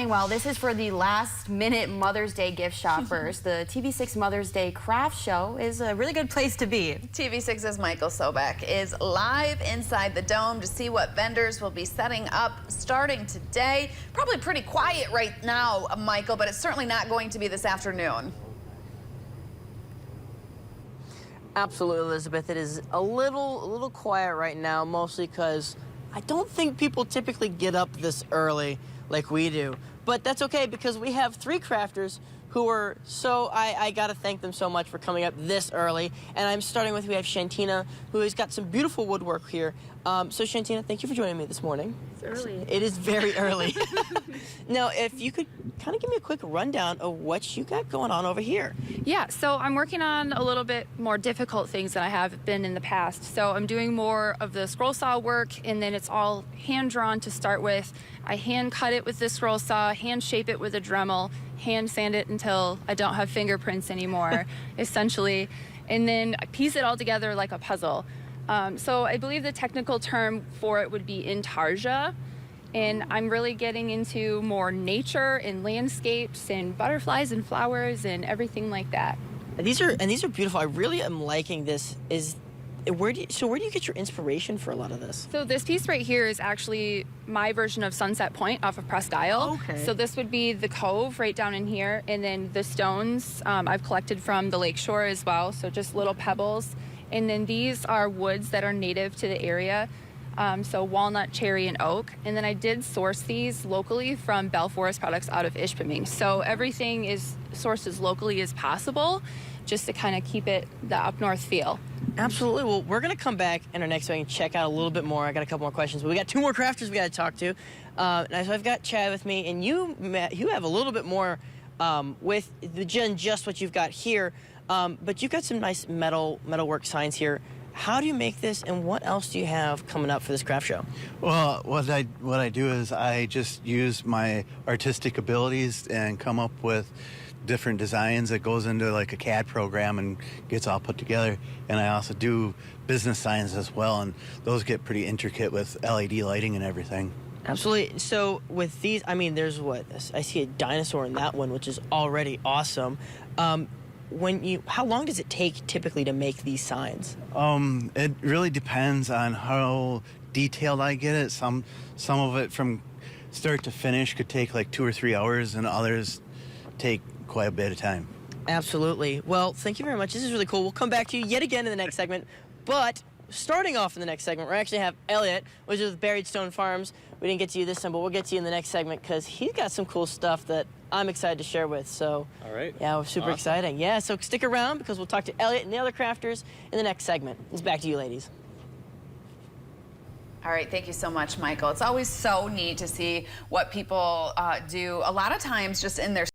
morning. Well, this is for the last-minute Mother's Day gift shoppers. The TV6 Mother's Day Craft Show is a really good place to be. TV6's Michael Sobek is live inside the Dome to see what vendors will be setting up starting today. Probably pretty quiet right now, Michael, but it's certainly not going to be this afternoon. Absolutely, Elizabeth. It is a little quiet right now, mostly because I don't think people typically get up this early like we do. But that's okay because we have three crafters who are I gotta thank them so much for coming up this early. And I'm starting with, we have Shantina, who has got some beautiful woodwork here. So Shantina, thank you for joining me this morning. It's early. It is very early. Now, if you could kind of give me a quick rundown of what you got going on over here. Yeah, so I'm working on a little bit more difficult things than I have been in the past. So I'm doing more of the scroll saw work, and then it's all hand-drawn to start with. I hand-cut it with the scroll saw, hand-shape it with a Dremel, hand-sand it until I don't have fingerprints anymore, essentially, and then I piece it all together like a puzzle. So I believe the technical term for it would be intarsia. And I'm really getting into more nature and landscapes and butterflies and flowers and everything like that. And these are beautiful. I really am liking this. Where do you get your inspiration for a lot of this? So this piece right here is actually my version of Sunset Point off of Presque Isle. Okay. So this would be the cove right down in here, and then the stones I've collected from the lakeshore as well. So just little pebbles, and then these are woods that are native to the area. So walnut, cherry, and oak. And then I did source these locally from Bell Forest Products out of Ishpeming. So everything is sourced as locally as possible, just to kind of keep it the up north feel. Absolutely. Well, we're going to come back in our next one and check out a little bit more. I got a couple more questions, but we got two more crafters we got to talk to. And so I've got Chad with me, and you have a little bit more with just what you've got here, but you've got some nice metalwork signs here. How do you make this, and what else do you have coming up for this craft show? Well, what I do is I just use my artistic abilities and come up with different designs that goes into like a CAD program and gets all put together. And I also do business signs as well, and those get pretty intricate with LED lighting and everything. Absolutely. So with these, I mean, there's I see a dinosaur in that one, which is already awesome. How long does it take typically to make these signs? It really depends on how detailed I get it. Some of it from start to finish could take like 2 or 3 hours, and others take quite a bit of time. Absolutely. Well, thank you very much. This is really cool. We'll come back to you yet again in the next segment. But starting off in the next segment, we actually have Elliot, which is with Buried Stone Farms. We didn't get to you this time, but we'll get to you in the next segment because he's got some cool stuff that I'm excited to share with. So, all right. Yeah, we're super exciting. Yeah, so stick around because we'll talk to Elliot and the other crafters in the next segment. It's back to you, ladies. All right, thank you so much, Michael. It's always so neat to see what people do, a lot of times just in their